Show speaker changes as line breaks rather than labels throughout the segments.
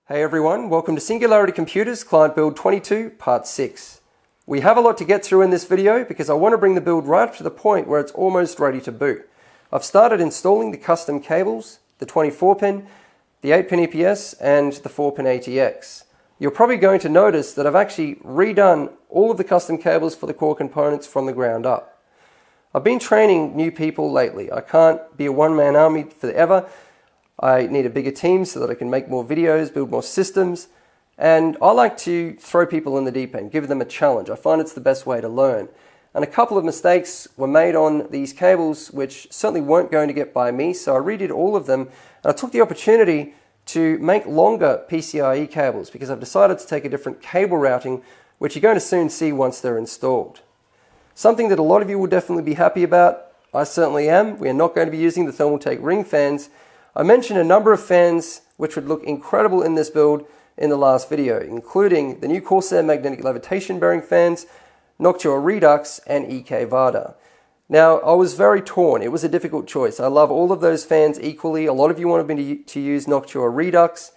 Hey everyone, welcome to Singularity Computers Client Build 22 Part 6. We have a lot to get through in this video because I want to bring the build right up to the point where it's almost ready to boot. I've started installing the custom cables, the 24-pin, the 8-pin EPS and the 4-pin ATX. You're probably going to notice that I've actually redone all of the custom cables for the core components from the ground up. I've been training new people lately. I can't be a one-man army forever. I need a bigger team so that I can make more videos, build more systems, and I like to throw people in the deep end, give them a challenge. I find it's the best way to learn. And a couple of mistakes were made on these cables which certainly weren't going to get by me, so I redid all of them, and I took the opportunity to make longer PCIe cables because I've decided to take a different cable routing, which you're going to soon see once they're installed. Something that a lot of you will definitely be happy about, I certainly am. We are not going to be using the Thermaltake ring fans. I mentioned a number of fans which would look incredible in this build in the last video, including the new Corsair magnetic levitation bearing fans, Noctua Redux, and EK Vada. Now, I was very torn. It was a difficult choice. I love all of those fans equally. A lot of you wanted me to use Noctua Redux,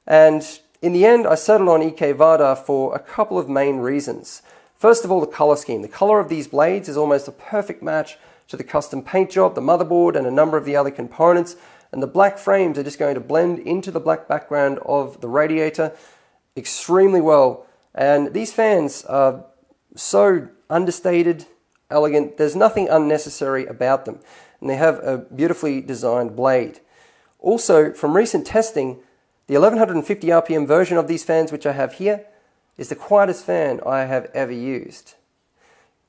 and in the end, I settled on EK Vada for a couple of main reasons. First of all, the color scheme. The color of these blades is almost a perfect match to the custom paint job, the motherboard, and a number of the other components. And the black frames are just going to blend into the black background of the radiator extremely well. And these fans are so understated, elegant. There's nothing unnecessary about them. And they have a beautifully designed blade. Also, from recent testing, the 1150 RPM version of these fans, which I have here, is the quietest fan I have ever used.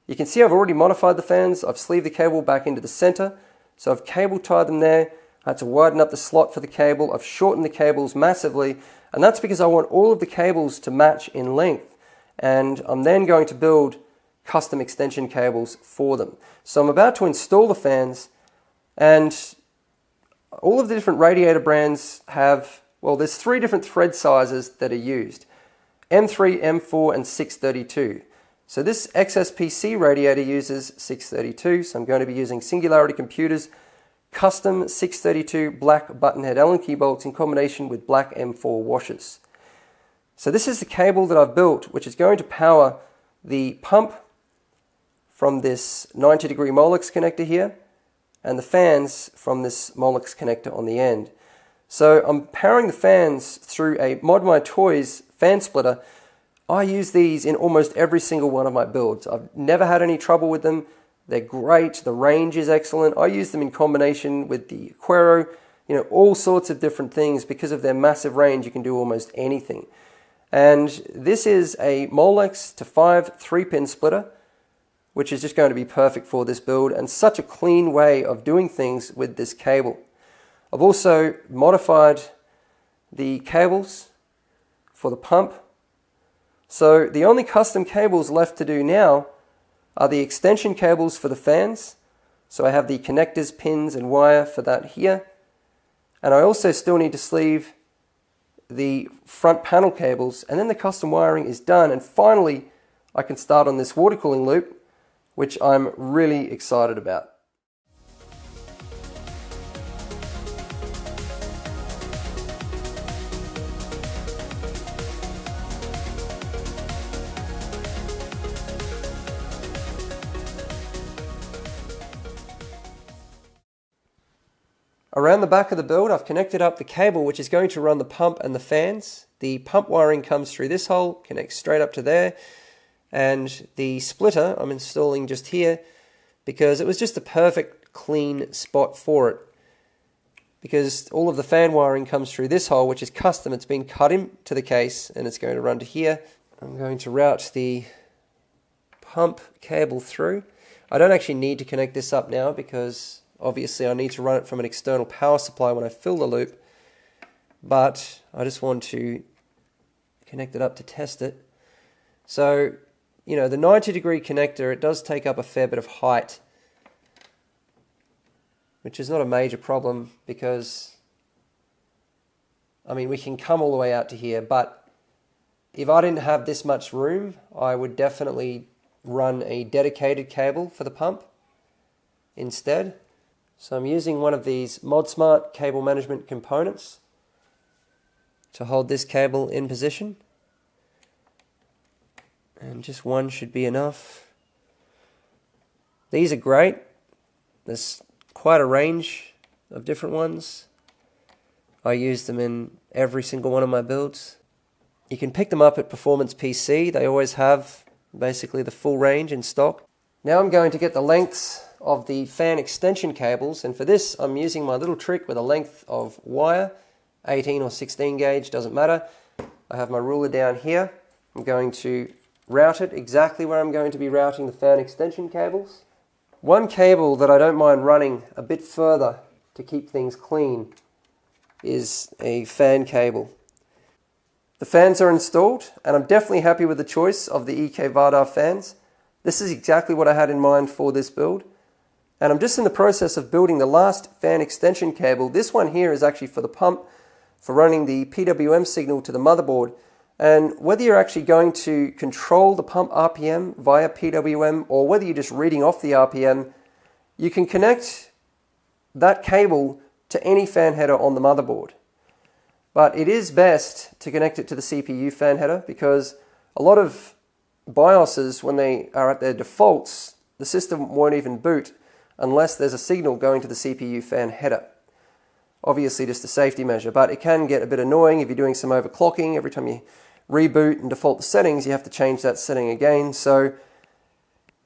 You can see I've already modified the fans. I've sleeved the cable back into the center. So I've cable tied them there. I had to widen up the slot for the cable. I've shortened the cables massively, and that's because I want all of the cables to match in length. And I'm then going to build custom extension cables for them. So I'm about to install the fans, and all of the different radiator brands have, well, there's 3 different thread sizes that are used. M3, M4, and 632. So this XSPC radiator uses 632, so I'm going to be using SingularityComputers custom 632 black buttonhead Allen key bolts in combination with black M4 washers. So this is the cable that I've built, which is going to power the pump from this 90-degree Molex connector here and the fans from this Molex connector on the end. So I'm powering the fans through a Mod My Toys fan splitter. I use these in almost every single one of my builds. I've never had any trouble with them. They're great, the range is excellent. I use them in combination with the Aquero, all sorts of different things. Because of their massive range, you can do almost anything. And this is a Molex to 5 3-pin splitter, which is just going to be perfect for this build and such a clean way of doing things with this cable. I've also modified the cables for the pump. So the only custom cables left to do now are the extension cables for the fans. So I have the connectors, pins, and wire for that here. And I also still need to sleeve the front panel cables, and then the custom wiring is done. And finally, I can start on this water cooling loop, which I'm really excited about. Around the back of the build, I've connected up the cable which is going to run the pump and the fans. The pump wiring comes through this hole, connects straight up to there, and the splitter I'm installing just here because it was just the perfect clean spot for it. Because all of the fan wiring comes through this hole, which is custom. It's been cut into the case and it's going to run to here. I'm going to route the pump cable through. I don't actually need to connect this up now because obviously I need to run it from an external power supply when I fill the loop, but I just want to connect it up to test it. So, the 90-degree connector, it does take up a fair bit of height, which is not a major problem because, we can come all the way out to here, but if I didn't have this much room, I would definitely run a dedicated cable for the pump instead. So I'm using one of these ModSmart cable management components. to hold this cable in position. And just one should be enough. These are great. There's quite a range of different ones. I use them in every single one of my builds. You can pick them up at Performance PC. They always have basically the full range in stock. Now I'm going to get the lengths of the fan extension cables, and for this I'm using my little trick with a length of wire, 18 or 16 gauge, doesn't matter. I have my ruler down here. I'm going to route it exactly where I'm going to be routing the fan extension cables. One cable that I don't mind running a bit further to keep things clean is a fan cable. The fans are installed, and I'm definitely happy with the choice of the EK Vardar fans. This is exactly what I had in mind for this build. And I'm just in the process of building the last fan extension cable. This one here is actually for the pump, for running the PWM signal to the motherboard. And whether you're actually going to control the pump RPM via PWM or whether you're just reading off the RPM, you can connect that cable to any fan header on the motherboard. But it is best to connect it to the CPU fan header, because a lot of BIOSes, when they are at their defaults, the system won't even boot unless there's a signal going to the CPU fan header. Obviously just a safety measure, but it can get a bit annoying if you're doing some overclocking. Every time you reboot and default the settings, you have to change that setting again. So,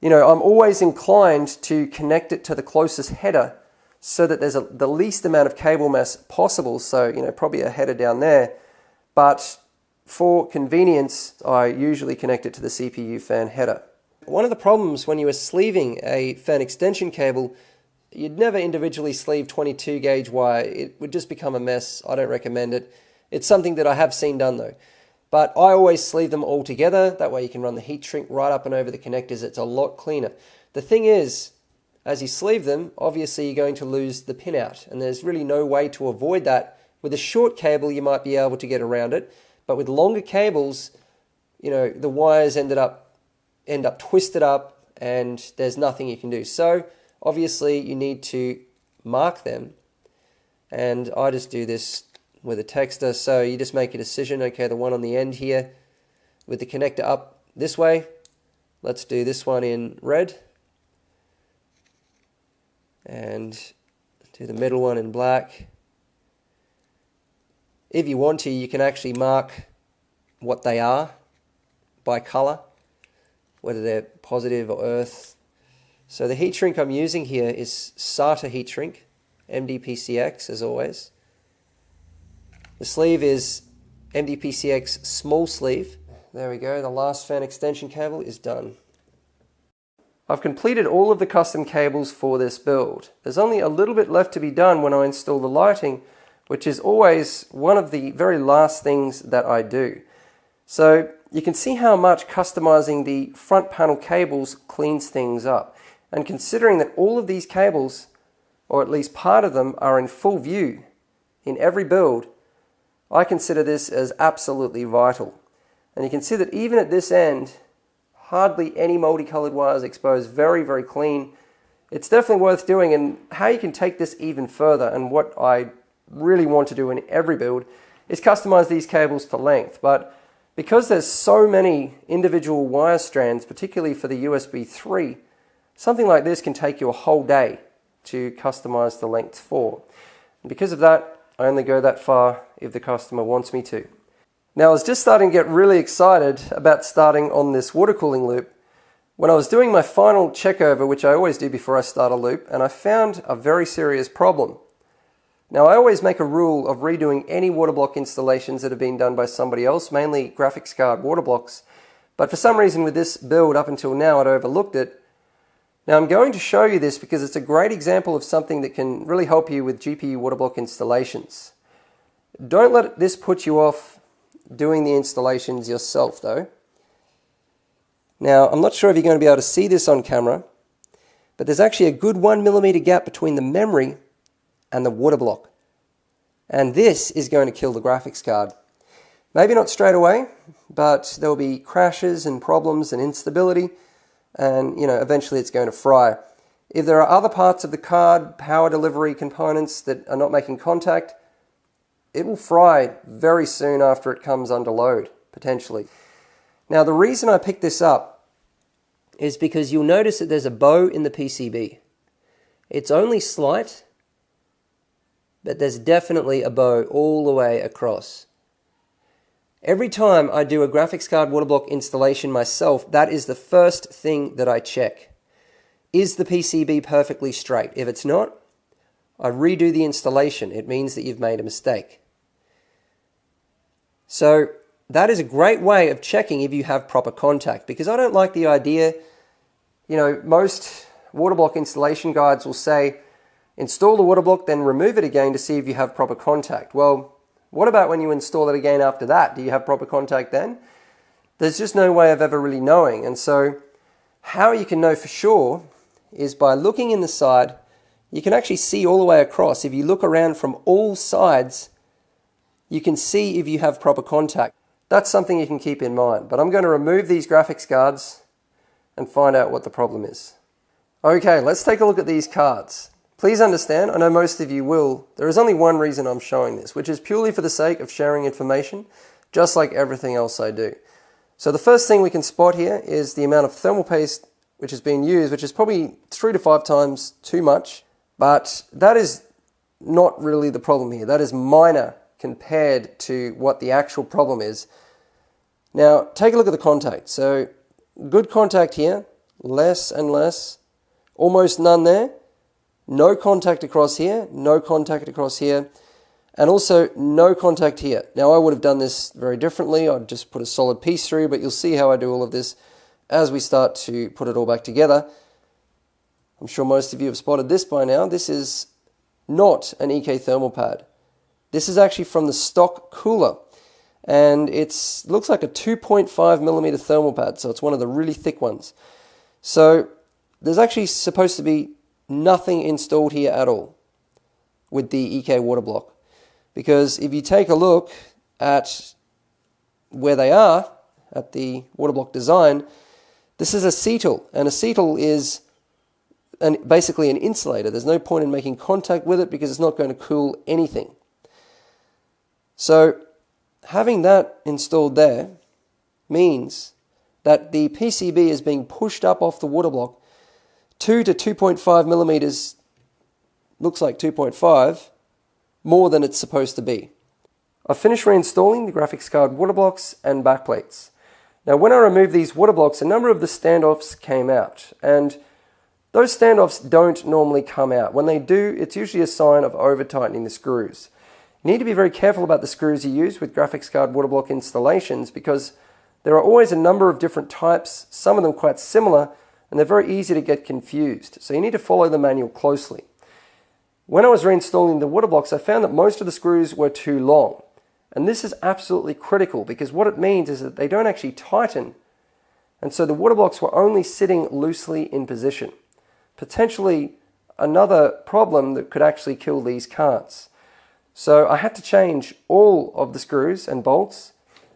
I'm always inclined to connect it to the closest header so that there's the least amount of cable mess possible. So, probably a header down there. But for convenience, I usually connect it to the CPU fan header. One of the problems when you are sleeving a fan extension cable, you'd never individually sleeve 22 gauge wire. It would just become a mess. I don't recommend it. It's something that I have seen done though. But I always sleeve them all together. That way you can run the heat shrink right up and over the connectors. It's a lot cleaner. The thing is, as you sleeve them, obviously you're going to lose the pin out, and there's really no way to avoid that. With a short cable you might be able to get around it, but with longer cables, the wires end up twisted up and there's nothing you can do. So obviously you need to mark them, and I just do this with a texter. So you just make a decision, okay, the one on the end here with the connector up this way, let's do this one in red, and do the middle one in black. If you want to, you can actually mark what they are by color, whether they're positive or earth. So the heat shrink I'm using here is SATA heat shrink, MDPC-X as always. The sleeve is MDPC-X small sleeve. There we go, the last fan extension cable is done. I've completed all of the custom cables for this build. There's only a little bit left to be done when I install the lighting, which is always one of the very last things that I do. So you can see how much customizing the front panel cables cleans things up. And considering that all of these cables, or at least part of them, are in full view in every build, I consider this as absolutely vital. And you can see that even at this end, hardly any multicolored wires exposed, very, very clean. It's definitely worth doing, and how you can take this even further, and what I really want to do in every build, is customize these cables to length. But because there's so many individual wire strands, particularly for the USB 3, something like this can take you a whole day to customize the length for. And because of that, I only go that far if the customer wants me to. Now, I was just starting to get really excited about starting on this water cooling loop when I was doing my final checkover, which I always do before I start a loop, and I found a very serious problem. Now, I always make a rule of redoing any water block installations that have been done by somebody else, mainly graphics card water blocks. But for some reason with this build up until now, I'd overlooked it. Now, I'm going to show you this because it's a great example of something that can really help you with GPU water block installations. Don't let this put you off doing the installations yourself though. Now, I'm not sure if you're going to be able to see this on camera, but there's actually a good 1mm gap between the memory and the water block. And this is going to kill the graphics card. Maybe not straight away, but there will be crashes and problems and instability, and eventually it's going to fry. If there are other parts of the card, power delivery components that are not making contact, it will fry very soon after it comes under load, potentially. Now, the reason I picked this up is because you'll notice that there's a bow in the PCB. It's only slight, but there's definitely a bow all the way across. Every time I do a graphics card water block installation myself, that is the first thing that I check. Is the PCB perfectly straight? If it's not, I redo the installation. It means that you've made a mistake. So that is a great way of checking if you have proper contact, because I don't like the idea, most water block installation guides will say, install the water block, then remove it again to see if you have proper contact. Well, what about when you install it again after that? Do you have proper contact then? There's just no way of ever really knowing. And so how you can know for sure is by looking in the side. You can actually see all the way across. If you look around from all sides, you can see if you have proper contact. That's something you can keep in mind. But I'm going to remove these graphics cards and find out what the problem is. Okay, let's take a look at these cards. Please understand, I know most of you will, there is only one reason I'm showing this, which is purely for the sake of sharing information, just like everything else I do. So the first thing we can spot here is the amount of thermal paste which is being used, which is probably 3 to 5 times too much, but that is not really the problem here. That is minor compared to what the actual problem is. Now, take a look at the contact. So, good contact here, less and less, almost none there. No contact across here, no contact across here, and also no contact here. Now I would have done this very differently. I'd just put a solid piece through, but you'll see how I do all of this as we start to put it all back together. I'm sure most of you have spotted this by now. This is not an EK thermal pad. This is actually from the stock cooler, and it looks like a 2.5 millimeter thermal pad, so it's one of the really thick ones. So there's actually supposed to be nothing installed here at all with the EK water block, because if you take a look at where they are at the water block design, this is acetal, and acetal is basically an insulator. There's no point in making contact with it because it's not going to cool anything. So having that installed there means that the PCB is being pushed up off the water block 2 to 2.5 millimeters, looks like 2.5, more than it's supposed to be. I've finished reinstalling the graphics card water blocks and backplates. Now when I removed these water blocks, a number of the standoffs came out, and those standoffs don't normally come out. When they do, it's usually a sign of over-tightening the screws. You need to be very careful about the screws you use with graphics card water block installations, because there are always a number of different types, some of them quite similar, and they're very easy to get confused. So you need to follow the manual closely. When I was reinstalling the water blocks, I found that most of the screws were too long. And this is absolutely critical, because what it means is that they don't actually tighten. And so the water blocks were only sitting loosely in position. Potentially another problem that could actually kill these cards. So I had to change all of the screws and bolts.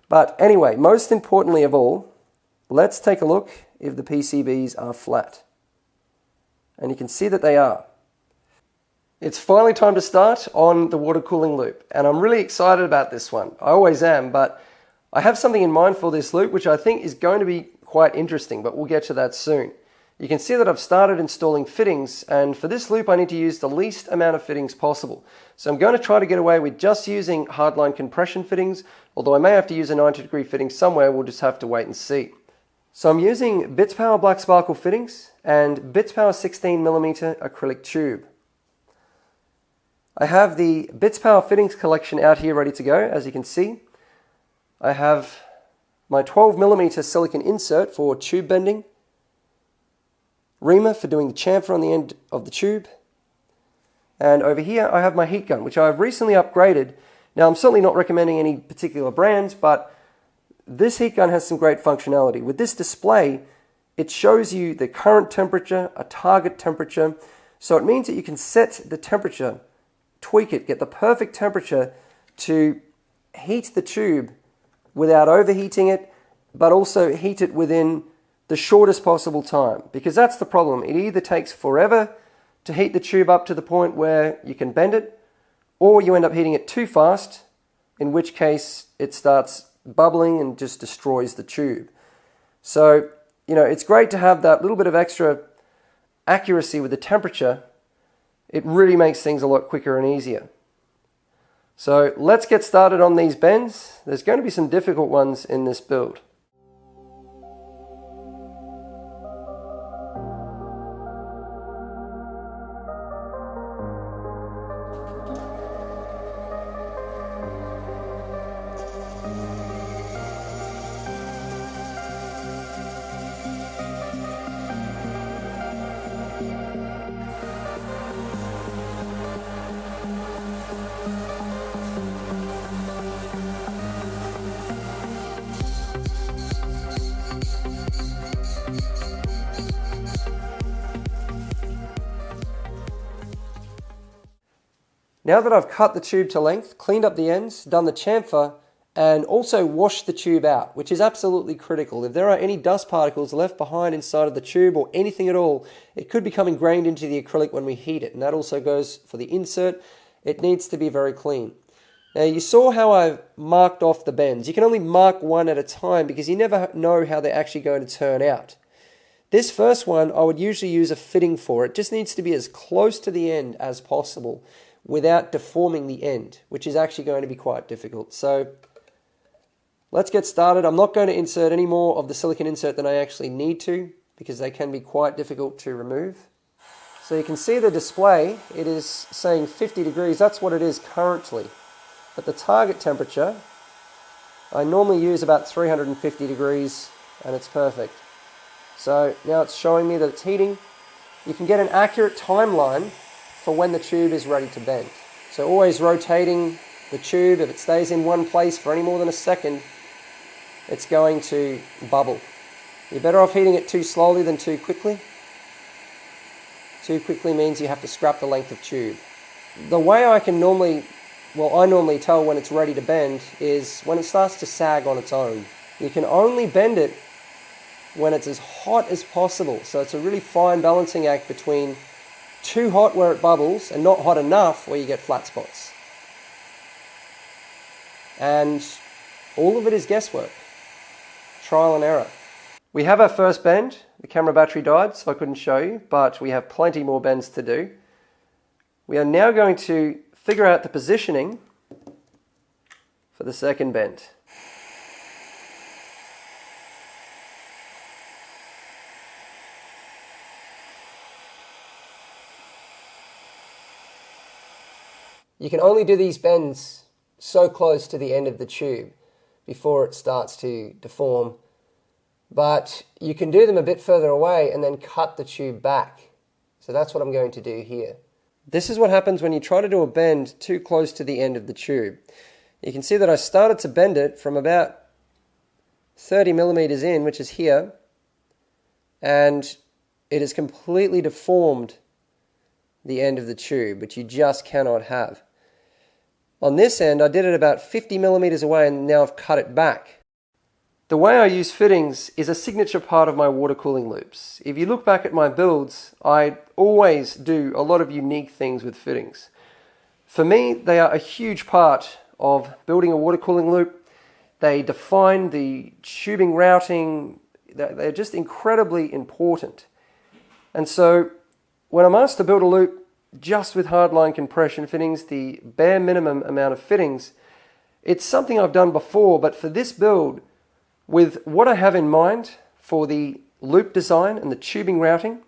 But anyway, most importantly of all, let's take a look if the PCBs are flat. And you can see that they are. It's finally time to start on the water cooling loop, and I'm really excited about this one. I always am, but I have something in mind for this loop which I think is going to be quite interesting, but we'll get to that soon. You can see that I've started installing fittings, and for this loop I need to use the least amount of fittings possible. So I'm going to try to get away with just using hardline compression fittings, although I may have to use a 90-degree fitting somewhere. We'll just have to wait and see. So I'm using Bits Power Black Sparkle fittings and Bits Power 16mm acrylic tube. I have the Bits Power fittings collection out here ready to go, as you can see. I have my 12mm silicon insert for tube bending, reamer for doing the chamfer on the end of the tube, and over here I have my heat gun, which I've recently upgraded. Now I'm certainly not recommending any particular brands, but this heat gun has some great functionality. With this display, it shows you the current temperature, a target temperature, so it means that you can set the temperature, tweak it, get the perfect temperature to heat the tube without overheating it, but also heat it within the shortest possible time. Because that's the problem. It either takes forever to heat the tube up to the point where you can bend it, or you end up heating it too fast in which case it starts bubbling and just destroys the tube. So, it's great to have that little bit of extra accuracy with the temperature. It really makes things a lot quicker and easier. So let's get started on these bends. There's going to be some difficult ones in this build. Now that I've cut the tube to length, cleaned up the ends, done the chamfer, and also washed the tube out, which is absolutely critical. If there are any dust particles left behind inside of the tube or anything at all, it could become ingrained into the acrylic when we heat it, and that also goes for the insert. It needs to be very clean. Now you saw how I've marked off the bends. You can only mark one at a time because you never know how they're actually going to turn out. This first one I would usually use a fitting for. It just needs to be as close to the end as possible without deforming the end, which is actually going to be quite difficult. So let's get started. I'm not going to insert any more of the silicone insert than I actually need to because they can be quite difficult to remove. So you can see the display, it is saying 50 degrees. That's what it is currently. But the target temperature, I normally use about 350 degrees and it's perfect. So now it's showing me that it's heating. You can get an accurate timeline for when the tube is ready to bend. So always rotating the tube. If it stays in one place for any more than a second, it's going to bubble. You're better off heating it too slowly than too quickly. Too quickly means you have to scrap the length of tube. The way I normally tell when it's ready to bend is when it starts to sag on its own. You can only bend it when it's as hot as possible. So it's a really fine balancing act between too hot where it bubbles and not hot enough where you get flat spots. And all of it is guesswork, trial and error. We have our first bend. The camera battery died, so I couldn't show you, but we have plenty more bends to do. We are now going to figure out the positioning for the second bend. You can only do these bends so close to the end of the tube before it starts to deform, but you can do them a bit further away and then cut the tube back. So that's what I'm going to do here. This is what happens when you try to do a bend too close to the end of the tube. You can see that I started to bend it from about 30 millimeters in, which is here, and it has completely deformed the end of the tube, which you just cannot have. On this end, I did it about 50 millimeters away and now I've cut it back. The way I use fittings is a signature part of my water cooling loops. If you look back at my builds, I always do a lot of unique things with fittings. For me, they are a huge part of building a water cooling loop. They define the tubing routing. They're just incredibly important. And so when I'm asked to build a loop just with hardline compression fittings, the bare minimum amount of fittings, it's something I've done before, but for this build, with what I have in mind for the loop design and the tubing routing,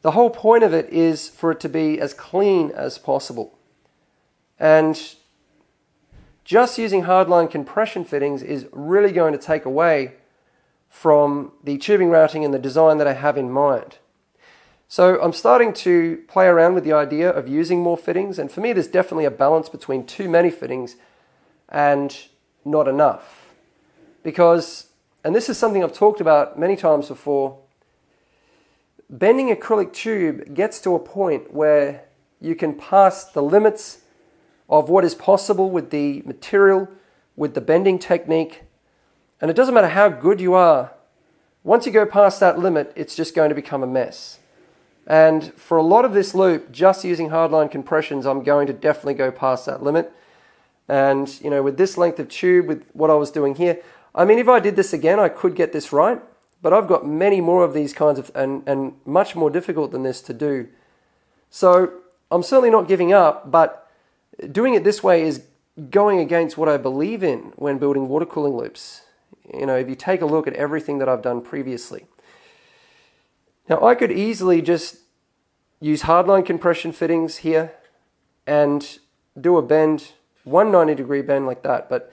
the whole point of it is for it to be as clean as possible. And just using hardline compression fittings is really going to take away from the tubing routing and the design that I have in mind. So I'm starting to play around with the idea of using more fittings, and for me there's definitely a balance between too many fittings and not enough. Because, and this is something I've talked about many times before, bending acrylic tube gets to a point where you can pass the limits of what is possible with the material, with the bending technique, and it doesn't matter how good you are, once you go past that limit, it's just going to become a mess. And for a lot of this loop, just using hardline compressions, I'm going to definitely go past that limit. And, you know, with this length of tube, with what I was doing here, I mean, if I did this again, I could get this right, but I've got many more of these kinds of, and much more difficult than this to do. So I'm certainly not giving up, but doing it this way is going against what I believe in when building water cooling loops. You know, if you take a look at everything that I've done previously. Now, I could easily just use hardline compression fittings here and do a bend, 190-degree bend like that, but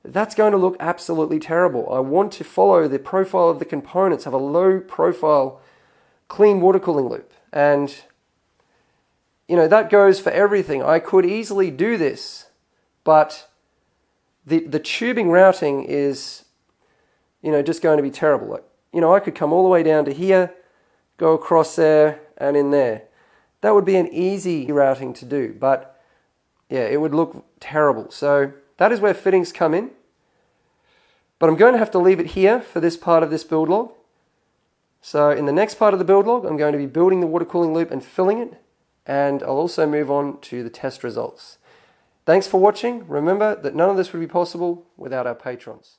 that's going to look absolutely terrible. I want to follow the profile of the components, have a low profile, clean water cooling loop. And, you know, that goes for everything. I could easily do this, but the tubing routing is, you know, just going to be terrible. Like, you know, I could come all the way down to here, go across there and in there. That would be an easy routing to do, but yeah, it would look terrible. So that is where fittings come in. But I'm going to have to leave it here for this part of this build log. So in the next part of the build log, I'm going to be building the water cooling loop and filling it. And I'll also move on to the test results. Thanks for watching. Remember that none of this would be possible without our patrons.